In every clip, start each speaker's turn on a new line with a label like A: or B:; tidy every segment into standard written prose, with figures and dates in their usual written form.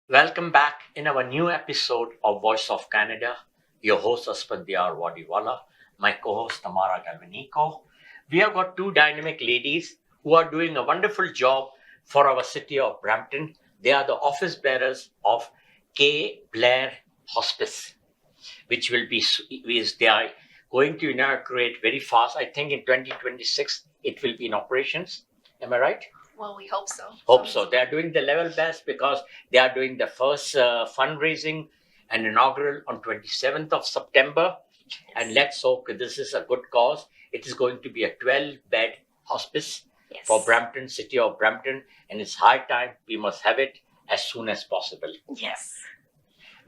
A: Welcome back in our new episode of Voice of Canada. Your host Asphandiar Wadiwalla, my co-host Tamara Galveinko. We have got two dynamic ladies who are doing a wonderful job for our city of Brampton. They are the office bearers of Blair Hospice, which will be they are going to inaugurate very fast. I think in 2026 it will be in operations. Am I right?
B: Well, we hope so.
A: Hope so. They are doing the level best because they are doing the first fundraising and inaugural on 27th of September. And let's hope this is a good cause. It is going to be a 12-bed hospice for Brampton, city of Brampton, and it's high time we must have it as soon as possible.
B: Yes.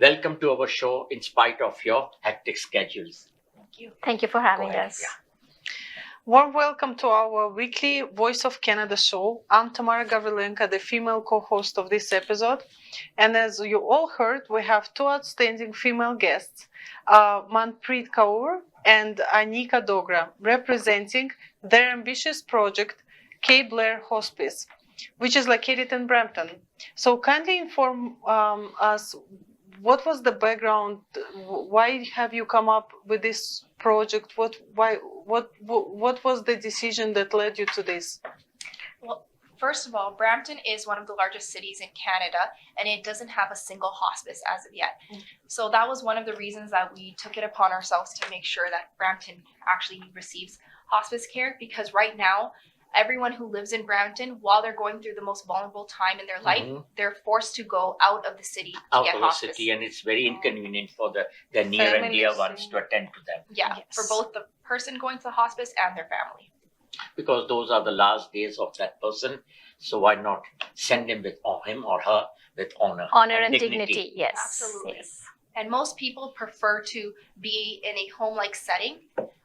A: Welcome to our show in spite of your hectic schedules.
B: Thank you.
C: Thank you for having us.
A: Yeah.
D: Warm welcome to our weekly Voice of Canada show. I'm Tamara Galveinko, the female co-host of this episode. And as you all heard, we have two outstanding female guests, Mandeep Kaur and Aneeka Dogra, representing their ambitious project, Blair Hospice, which is located in Brampton. So kindly inform us, what was the background? Why have you come up with this project? What was the decision that led you to this?
B: Well, first of all, Brampton is one of the largest cities in Canada, and it doesn't have a single hospice as of yet. So that was one of the reasons that we took it upon ourselves to make sure that Brampton actually receives hospice care, because right now, everyone who lives in Brampton, while they're going through the most vulnerable time in their life, they're forced to go out of the city to get hospice.
A: City, and it's very inconvenient for the near and dear ones to attend to them.
B: Yeah, for both the person going to the hospice and their family.
A: Because those are the last days of that person, so why not send him or her with honor
C: and dignity. Yes,
B: absolutely.
C: Yes.
B: And most people prefer to be in a home-like setting,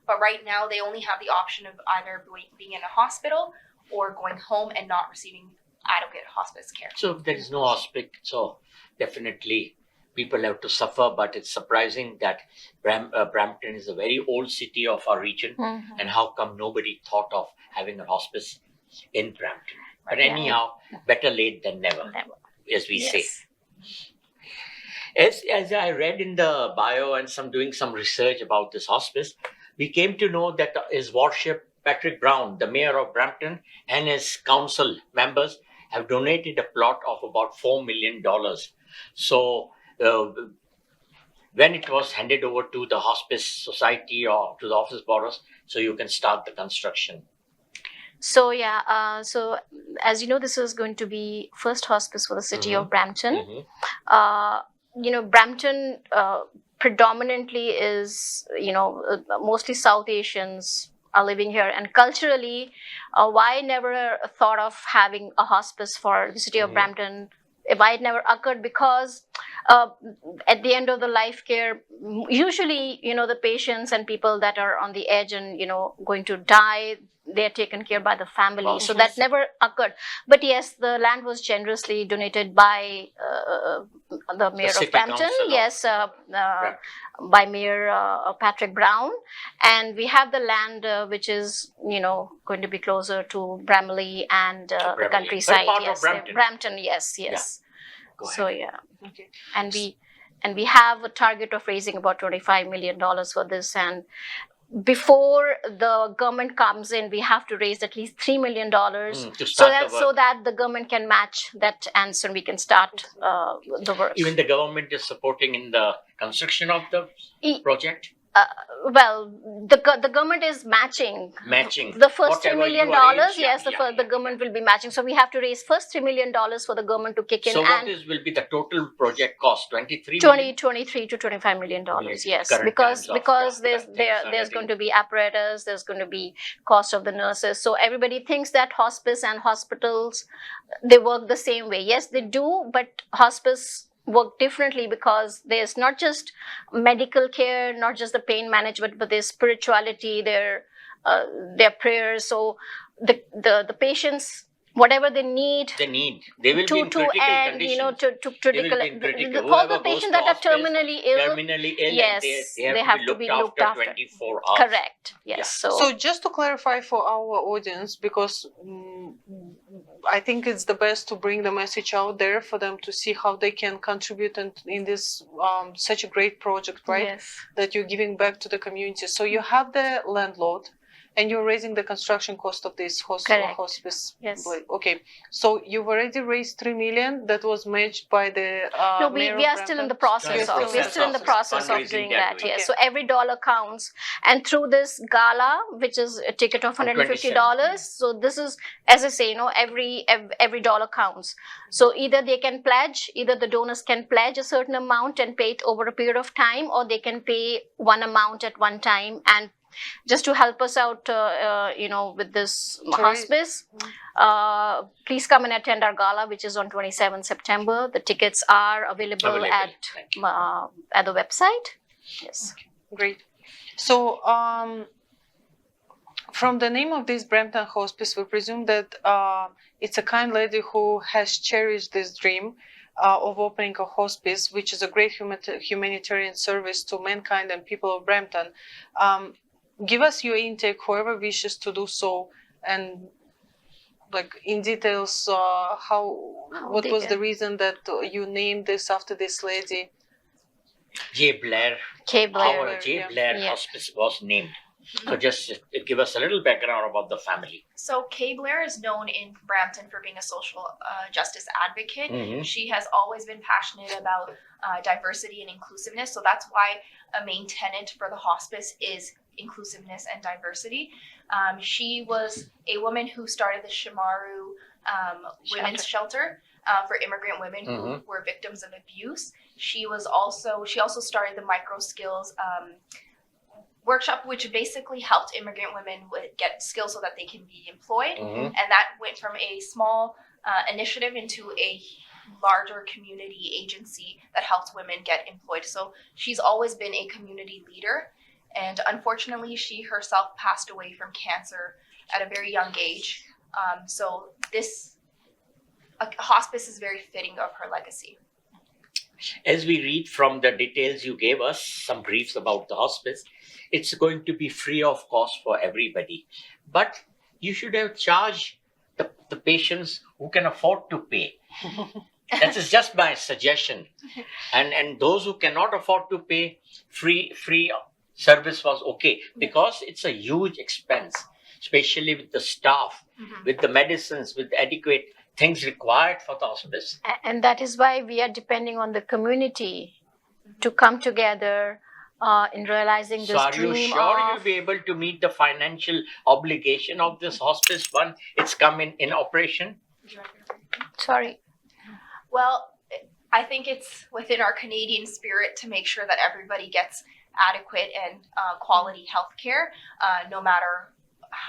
B: but right now they only have the option of either being in a hospital or going home and not receiving adequate hospice care.
A: So if there is no hospice, so definitely people have to suffer. But it's surprising that Brampton is a very old city of our region, and how come nobody thought of having a hospice in Brampton? But anyhow, better late than never, as we say. As I read in the bio and doing some research about this hospice, we came to know that His Worship Patrick Brown, the mayor of Brampton, and his council members have donated a plot of about $4 million. So when it was handed over to the Hospice Society or to the office borrowers, so you can start the construction.
C: So so as you know, this is going to be first hospice for the city of Brampton. Brampton predominantly is, mostly South Asians are living here, and culturally, why never thought of having a hospice for the city of Brampton? Why it never occurred? Because at the end of the life care, usually, the patients and people that are on the edge and, going to die, they're taken care by the family. So that never occurred. But yes, the land was generously donated by the mayor of Brampton. Yes, by Mayor Patrick Brown. And we have the land which is, going to be closer to Bramley and the countryside. Yes, Brampton. Yes.
A: Yeah.
C: So okay. And we have a target of raising about $25 million for this, and before the government comes in, we have to raise at least $3 million so that the government can match that, and so we can start the work.
A: Even the government is supporting in the construction of the project?
C: Well, the government is matching the first $3 million. Yes, the government will be matching. So we have to raise first $3 million for the government to kick in.
A: So what will be the total project cost? 23
C: to $25 million. Yes, because there's going to be apparatus, there's going to be cost of the nurses. So everybody thinks that hospice and hospitals, they work the same way. Yes, they do, but hospice work differently because there's not just medical care, not just the pain management, but there's spirituality, their prayers. So the patients, whatever they need,
A: they will be in critical condition.
C: To critical. All the patients that are terminally ill, yes,
A: they have to be looked after 24 hours.
C: Correct. Yes.
D: So just to clarify for our audience, because I think it's the best to bring the message out there for them to see how they can contribute in this such a great project, right?
C: Yes.
D: That you're giving back to the community. So you have the landlord, and you're raising the construction cost of this
C: Correct.
D: hospice.
C: Yes.
D: Okay. So you've already raised 3 million. That was matched by the
C: No,
D: mayor
C: we
D: of
C: are still in the
D: Brampton.
C: process
A: Still in
C: of.
A: the
C: We're still in the process of
A: fundraising
C: doing
A: they're
C: that.
A: doing.
C: Yes.
D: Okay.
C: So every dollar counts, and through this gala, which is a ticket of $150. So this is, as I say, every dollar counts. So either they can pledge, either the donors can pledge a certain amount and pay it over a period of time, or they can pay one amount at one time, and just to help us out, with this hospice, please come and attend our gala, which is on 27 September. The tickets are available at the website. Yes.
D: Great. So, from the name of this Brampton Hospice, we presume that it's a kind lady who has cherished this dream of opening a hospice, which is a great humanitarian service to mankind and people of Brampton. Give us your intake, whoever wishes to do so, and like in details, what was the reason that you named this after this lady?
A: Blair.
C: Blair.
A: Blair Hospice was named. So just give us a little background about the family.
B: So Blair is known in Brampton for being a social justice advocate.
A: Mhm.
B: She has always been passionate about diversity and inclusiveness. So that's why a main tenet for the hospice is inclusiveness and diversity. She was a woman who started the Shimaru Women's Shelter for immigrant women who were victims of abuse. She also started the micro skills workshop, which basically helped immigrant women get skills so that they can be employed. And that went from a small initiative into a larger community agency that helped women get employed. So she's always been a community leader. And unfortunately, she herself passed away from cancer at a very young age. So this hospice is very fitting of her legacy.
A: As we read from the details you gave us, some briefs about the hospice, it's going to be free of cost for everybody. But you should have charged the patients who can afford to pay. That is just my suggestion. And those who cannot afford to pay, free service was okay, because it's a huge expense, especially with the staff, with the medicines, with adequate things required for the hospice.
C: And that is why we are depending on the community to come together in realizing this
A: So are
C: dream.
A: you sure you'll be able to meet the financial obligation of this hospice once it's come in operation?
C: Sorry.
B: Well, I think it's within our Canadian spirit to make sure that everybody gets adequate and quality health care, no matter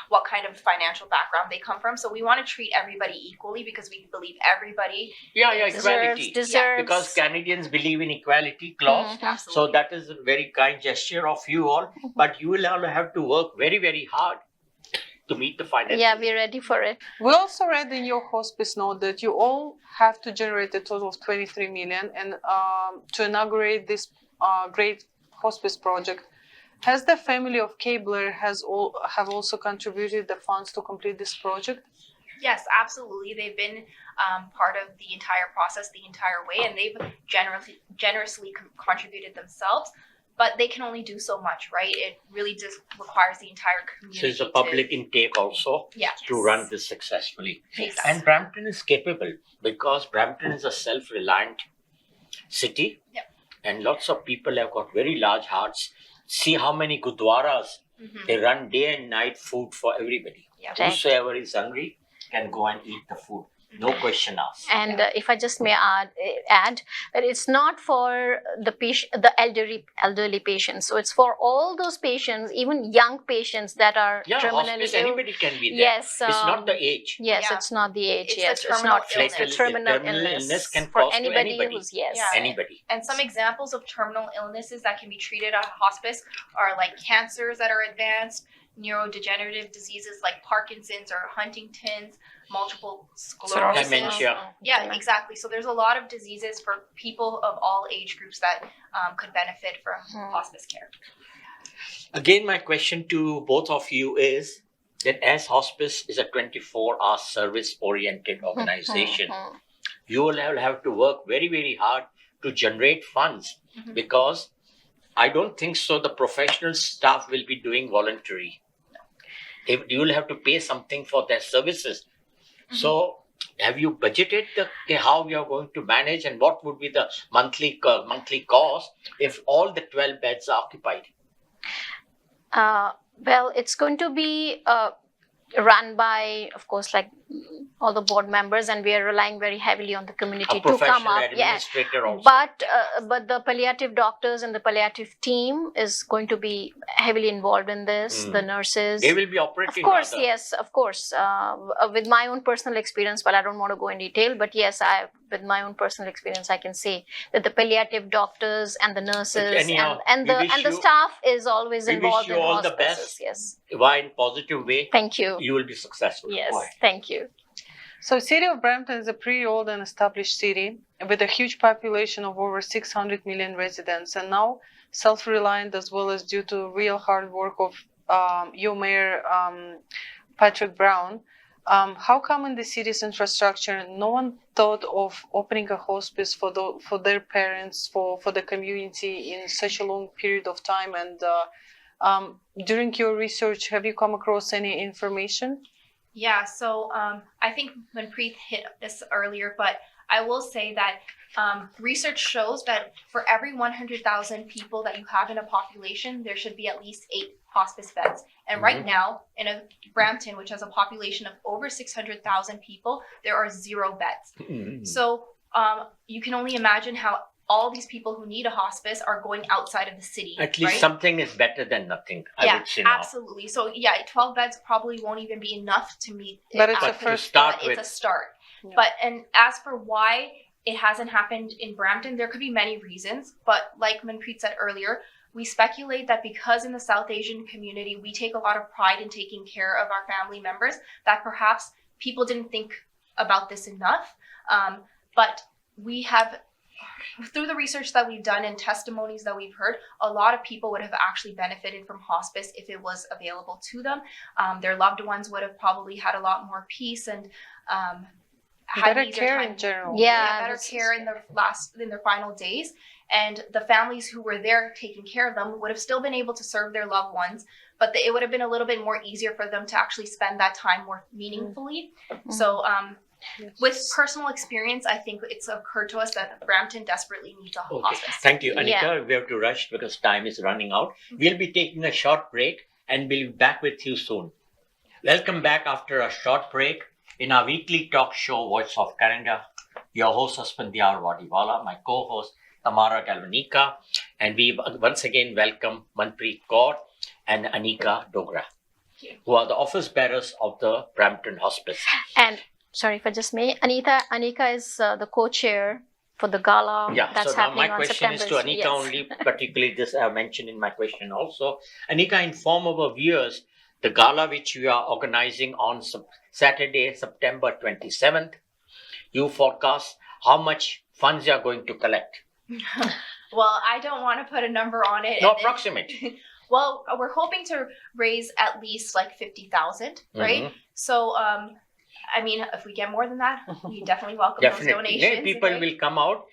B: what kind of financial background they come from. So we want to treat everybody equally because we believe everybody
A: Equality.
C: deserves.
A: Because Canadians believe in equality clause.
B: absolutely.
A: So that is a very kind gesture of you all. But you will all have to work very, very hard to meet the finances.
C: Yeah, we're ready for it.
D: We also read in your hospice note that you all have to generate a total of 23 million and to inaugurate this great hospice project. Has the family of Blair have also contributed the funds to complete this project?
B: Yes, absolutely. They've been part of the entire process the entire way, and they've generously contributed themselves. But they can only do so much, right? It really just requires the entire community.
A: So it's a public intake also to run this successfully.
B: Exactly.
A: And Brampton is capable because Brampton is a self-reliant city.
B: Yep.
A: And lots of people have got very large hearts. See how many gurdwaras they run day and night food for everybody.
B: Yeah.
A: Whosoever is hungry can go and eat the food. No question asked.
C: And if I just may add that it's not for the elderly patients. So it's for all those patients, even young patients that are terminally
A: hospice,
C: ill.
A: anybody can be there.
C: Yes,
A: it's not the age.
C: Yes,
B: Yeah.
C: it's not the age.
B: It's
C: yes,
B: the
C: it's
B: terminal
C: not
B: illness.
C: terminal
A: illness can
C: for
A: cause to
C: anybody
A: anybody.
C: who's yes.
B: Yeah.
A: Anybody.
B: And some examples of terminal illnesses that can be treated at hospice are like cancers that are advanced, neurodegenerative diseases like Parkinson's or Huntington's, multiple sclerosis.
A: Dementia.
B: Yeah, exactly. So there's a lot of diseases for people of all age groups that could benefit from hospice care.
A: Again, my question to both of you is, that as hospice is a 24-hour service-oriented organization, you will have to work very, very hard to generate funds because I don't think so the professional staff will be doing voluntary. You will have to pay something for their services. So have you budgeted how you are going to manage and what would be the monthly cost if all the 12 beds are occupied?
C: Well, it's going to be run by, of course, like all the board members, and we are relying very heavily on the community to come up.
A: Administrator also.
C: But the palliative doctors and the palliative team is going to be heavily involved in this. The nurses.
A: They will be operating.
C: Of course, yes, of course. With my own personal experience, but I don't want to go in detail. But yes, with my own personal experience, I can say that the palliative doctors and the nurses and the staff is always involved in
A: all
C: hospices.
A: The best.
C: Yes.
A: Why in positive way?
C: Thank you.
A: You will be successful.
C: Yes, thank you.
D: So city of Brampton is a pretty old and established city with a huge population of over 600 million residents, and now self-reliant as well as due to real hard work of your mayor, Patrick Brown. How come in the city's infrastructure no one thought of opening a hospice for their parents, for the community in such a long period of time? And during your research, have you come across any information?
B: Yeah, so I think Manpreet hit this earlier, but I will say that research shows that for every 100,000 people that you have in a population, there should be at least 8 hospice beds. And right now, in Brampton, which has a population of over 600,000 people, there are 0 beds. So you can only imagine how all these people who need a hospice are going outside of the city.
A: At least something is better than nothing, I would say now.
B: Absolutely. So 12 beds probably won't even be enough to meet it.
D: But it's a first
A: start.
B: It's a start.
D: Yeah.
B: And as for why it hasn't happened in Brampton, there could be many reasons. But like Manpreet said earlier, we speculate that because in the South Asian community, we take a lot of pride in taking care of our family members, that perhaps people didn't think about this enough. But we have, through the research that we've done and testimonies that we've heard, a lot of people would have actually benefited from hospice if it was available to them. Their loved ones would have probably had a lot more peace and had
D: better care in general.
B: Better care in their final days. And the families who were there taking care of them would have still been able to serve their loved ones, but it would have been a little bit more easier for them to actually spend that time more meaningfully. So with personal experience, I think it's occurred to us that Brampton desperately needs a hospice.
A: Thank you, Aneeka. We have to rush because time is running out. We'll be taking a short break and we'll be back with you soon. Welcome back after a short break in our weekly talk show, Voice of Canada. Your host, Asphandiar Wadiwalla, my co-host, Tamara Galveinko, and we once again welcome Manpreet Kaur and Aneeka Dogra, who are the office bearers of the Brampton Hospice.
C: And sorry if I just may, Aneeka is the co-chair for the gala. That's
A: so now
C: happening
A: my
C: on
A: question is to Aneeka only, particularly this I have mentioned in my question also. Aneeka, inform our viewers the gala which we are organizing on Saturday, September 27th. You forecast how much funds you are going to collect.
B: Well, I don't want to put a number on it.
A: No, approximate.
B: Well, we're hoping to raise at least like 50,000, right? So, I mean, if we get more than that, we definitely welcome those donations.
A: People will come out,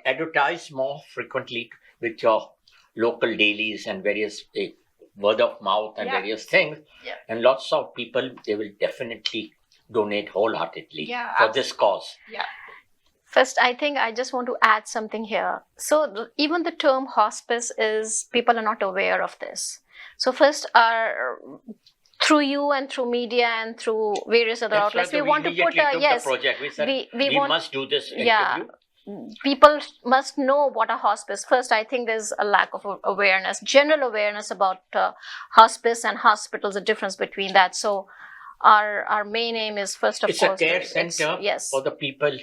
A: advertise more frequently with your local dailies and various word of mouth and various things. And lots of people, they will definitely donate wholeheartedly for this cause.
C: First, I think I just want to add something here. So even the term hospice is, people are not aware of this. So first, through you and through media and through various other outlets, we want to put
A: the project. We said we must do this interview.
C: People must know what a hospice. First, I think there's a lack of awareness, general awareness about hospice and hospitals, the difference between that. So our main aim is first of
A: it's
C: course,
A: a care center for the people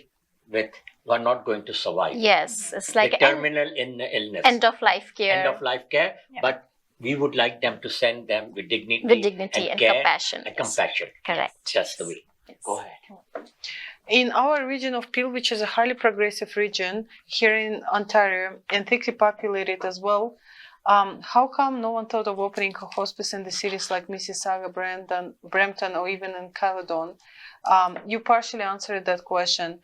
A: who are not going to survive.
C: Yes, it's like
A: a terminal illness.
C: End of life care.
A: End of life care, but we would like them to send them with dignity,
C: and
A: care
C: compassion.
A: And compassion.
C: Correct.
A: That's the way. Yes. Go ahead.
D: In our region of Peel, which is a highly progressive region here in Ontario and thickly populated as well, How come no one thought of opening a hospice in the cities like Mississauga, Brampton, or even in Caledon? You partially answered that question.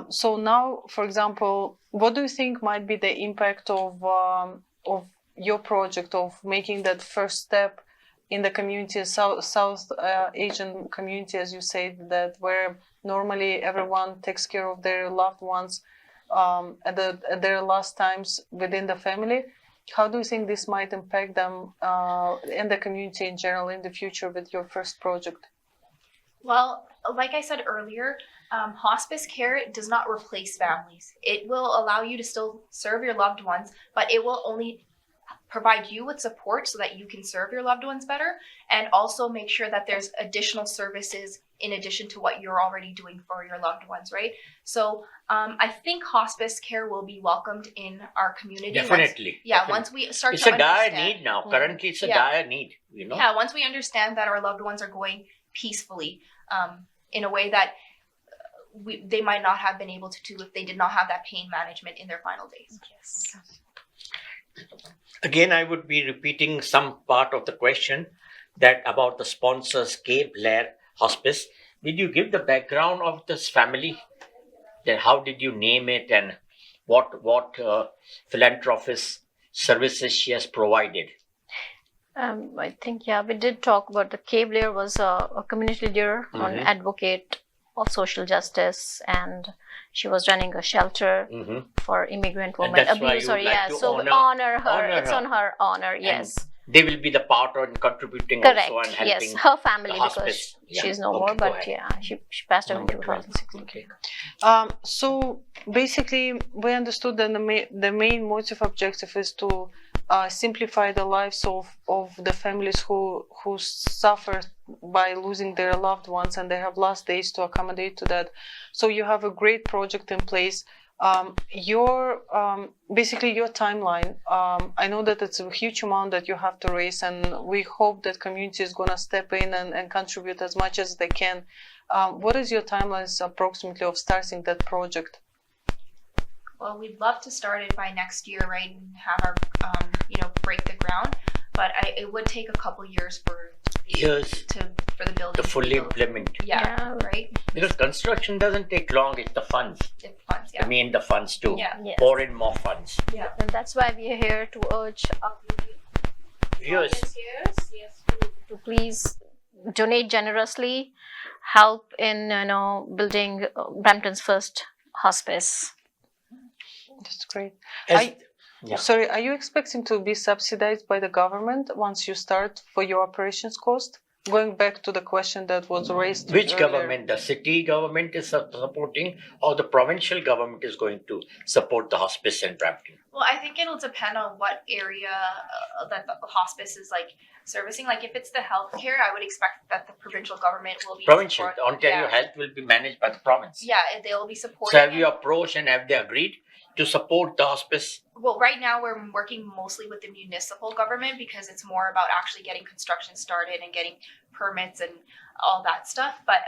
D: So now, for example, what do you think might be the impact of your project of making that first step in the community, South Asian community, as you said, that where normally everyone takes care of their loved ones at their last times within the family? How do you think this might impact them and the community in general in the future with your first project?
B: Well, like I said earlier, hospice care does not replace families. It will allow you to still serve your loved ones, but it will only provide you with support so that you can serve your loved ones better, and also make sure that there's additional services in addition to what you're already doing for your loved ones, right? So I think hospice care will be welcomed in our community.
A: Definitely.
B: Once we start
A: it's
B: to
A: a dire
B: understand.
A: need now. Currently, it's a dire need, you know.
B: Yeah, once we understand that our loved ones are going peacefully in a way that they might not have been able to do if they did not have that pain management in their final days. Yes.
A: Again, I would be repeating some part of the question that about the sponsors, Blair Hospice. Did you give the background of this family? Then how did you name it, and what philanthropist services she has provided?
C: I think, we did talk about the Blair was a community leader, an advocate of social justice, and she was running a shelter for immigrant women.
A: That's why you would like to
C: so we honor her. It's
A: her.
C: on her honor, yes.
A: And they will be the part in contributing
C: Correct,
A: also and helping.
C: yes. Her family,
A: the
C: because
A: hospice.
C: she's no
A: Okay,
C: more,
A: go
C: but
A: ahead.
C: she passed away in
A: Number
C: 2006.
A: Okay.
D: So basically, we understood that the main motive objective is to simplify the lives of the families who suffer by losing their loved ones, and they have last days to accommodate to that. So you have a great project in place. Your basically your timeline. I know that it's a huge amount that you have to raise, and we hope that community is going to step in and contribute as much as they can. What is your timelines approximately of starting that project?
B: Well, we'd love to start it by next year, right, and have our, break the ground. But it would take a couple years for the building
A: to fully
B: build.
A: implement.
B: Yeah, right.
A: Because construction doesn't take long. It's the funds.
B: It's funds, yeah.
A: I mean, the funds too.
B: Yeah.
C: Yes.
A: Pour in more funds.
B: Yeah.
C: And that's why we are here to urge our
A: Viewers.
C: to please donate generously, help in building Brampton's first hospice.
D: That's great.
A: Yeah.
D: Sorry, are you expecting to be subsidized by the government once you start for your operations cost? Going back to the question that was raised.
A: Which
D: earlier.
A: government? The city government is supporting, or the provincial government is going to support the hospice in Brampton?
B: Well, I think it'll depend on what area that the hospice is servicing. Like if it's the healthcare, I would expect that the provincial government will be
A: Provincial.
B: support-
A: Ontario
B: yeah.
A: Health will be managed by the province.
B: Yeah, they'll be supporting.
A: So have you approached and have they agreed to support the hospice?
B: Well, right now we're working mostly with the municipal government because it's more about actually getting construction started and getting permits and all that stuff. But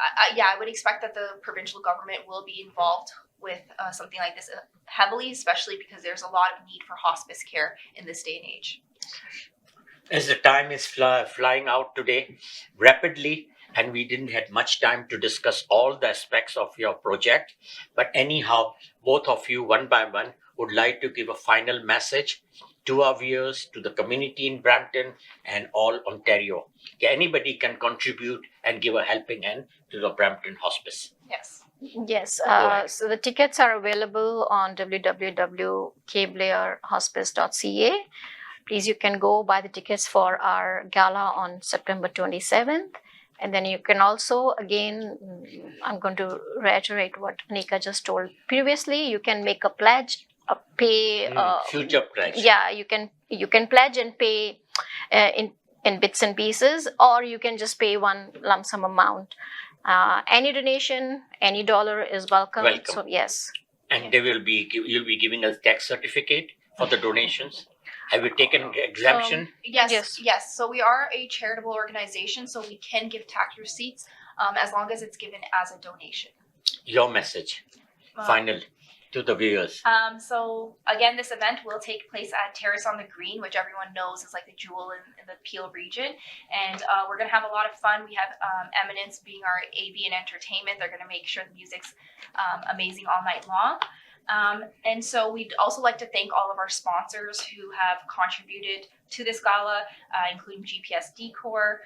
B: I would expect that the provincial government will be involved with something like this heavily, especially because there's a lot of need for hospice care in this day and age.
A: As the time is flying out today rapidly, and we didn't have much time to discuss all the aspects of your project, but anyhow, both of you, one by one, would like to give a final message to our viewers, to the community in Brampton and all Ontario. Yeah, anybody can contribute and give a helping hand to the Brampton Hospice.
B: Yes.
C: Yes,
A: ahead.
C: so the tickets are available on www.kblairhospice.ca. Please, you can go buy the tickets for our gala on September 27th. And then you can also, again, I'm going to reiterate what Aneeka just told previously. You can make a pledge, pay.
A: Future pledge.
C: Yeah, you can pledge and pay in bits and pieces, or you can just pay one lump sum amount. Any donation, any dollar is welcome. So yes.
A: And you'll be giving us tax certificate for the donations. Have you taken exemption?
B: Yes. So we are a charitable organization, so we can give tax receipts as long as it's given as a donation.
A: Your message, final. to the viewers?
B: So again, this event will take place at Terrace on the Green, which everyone knows is like the jewel in the Peel region. And we're going to have a lot of fun. We have Eminence being our AV and entertainment. They're going to make sure the music's amazing all night long. And so we'd also like to thank all of our sponsors who have contributed to this gala, including GPS Decor,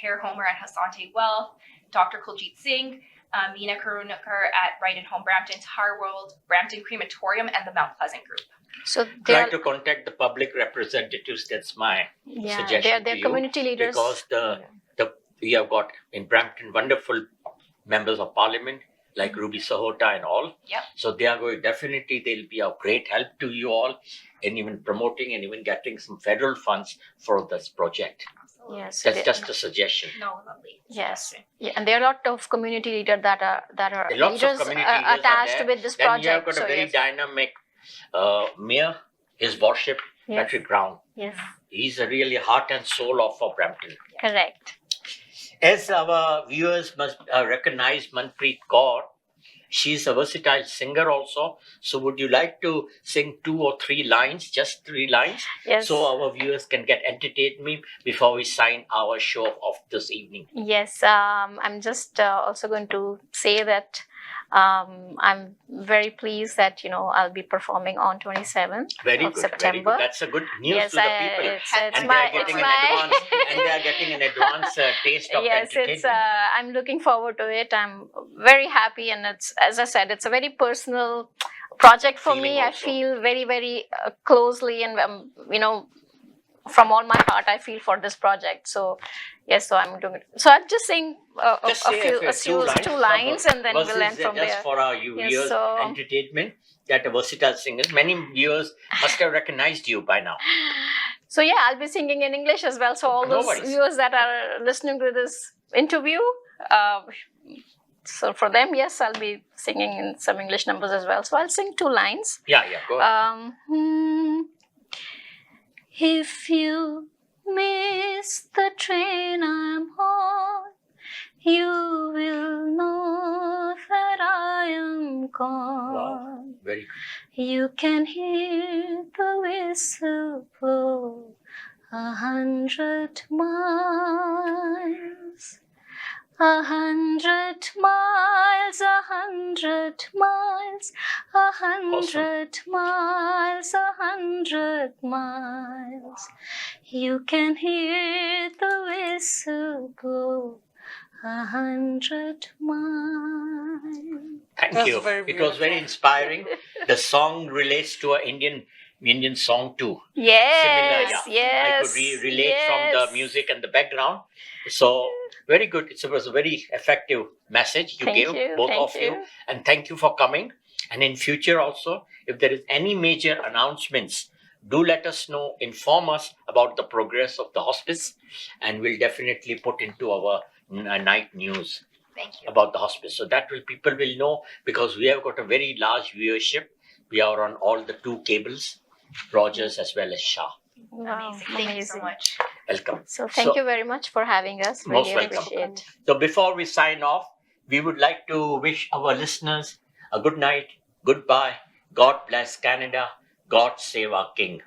B: Pear Homer at Hasante Wealth, Dr. Kuljit Singh, Meena Karunakar at Right and Home Brampton, Tar World, Brampton Crematorium, and the Mount Pleasant Group.
C: So
A: Try to contact the public representatives. That's my suggestion
C: they're
A: to you,
C: community leaders.
A: because we have got in Brampton wonderful members of parliament like Ruby Sahota and all.
B: Yep.
A: So they are going, definitely they'll be of great help to you all in even promoting and even getting some federal funds for this project.
B: Absolutely.
C: Yes,
A: That's just a suggestion.
B: No, lovely.
C: yes, yeah, and there are a lot of community leaders that are
A: Lots of
C: leaders
A: community leaders are
C: attached
A: there.
C: with this
A: Then
C: project.
A: you have got
C: so
A: a very
C: yes,
A: dynamic mayor, his worship,
C: yes,
A: Patrick Brown.
C: yes,
A: He's a really heart and soul of Brampton.
C: correct.
A: As our viewers must recognize Manpreet Kaur, she's a versatile singer also. So would you like to sing 2 or 3 lines, just 3 lines,
C: Yes.
A: so our viewers can get entertainment before we sign our show of this evening?
C: Yes, I'm just also going to say that I'm very pleased that I'll be performing on 27th
A: Very
C: of
A: good,
C: September.
A: very good. That's a good news
C: Yes,
A: to the people.
C: it's
A: And
C: my
A: they are getting
C: it's
A: an
C: my
A: advance, and they are getting an advance taste of
C: yes,
A: entertainment.
C: it's I'm looking forward to it. I'm very happy, and it's, as I said, it's a very personal project for
A: Feeling
C: me. I
A: also.
C: feel very, very closely, and from all my heart, I feel for this project. So yes, so I'm doing it. So I'll just sing
A: Just
C: a
A: say
C: few two lines, and then we'll end from
A: just
C: there.
A: for our
C: Yes,
A: viewers'
C: so-
A: entertainment, that a versatile singer. Many viewers must have recognized you by now.
C: So yeah, I'll be singing in English as well. So all
A: No
C: those
A: worries.
C: viewers that are listening to this interview, so for them, yes, I'll be singing in some English numbers as well. So I'll sing 2 lines.
A: Yeah, go ahead.
C: If you miss the train I'm on, you will know that I am gone.
A: Wow, very good.
C: You can hear the whistle blow 100 miles. 100 miles, 100 miles, 100 miles, 100 miles. You can hear the whistle blow 100 miles.
A: Thank
D: That's
A: you.
D: very
A: It was very
D: beautiful.
A: inspiring. The song relates to an Indian song too.
C: Yes,
A: Similar,
C: yes.
A: I could relate from the music and the background. So very good. It was a very effective message you
C: Thank
A: gave,
C: you,
A: both
C: thank
A: of you.
C: you.
A: And thank you for coming. And in future also, if there is any major announcements, do let us know, inform us about the progress of the hospice, and we'll definitely put into our night news
B: Thank you.
A: about the hospice. So that people will know, because we have got a very large viewership. We are on all the 2 cables, Rogers as well as Shah.
C: Wow,
B: Amazing. Thank you so
C: amazing.
B: much.
A: Welcome.
C: So thank you very much for having us.
A: Most
C: Really
A: welcome.
C: appreciate.
A: So before we sign off, we would like to wish our listeners a good night, goodbye, God bless Canada, God save our King.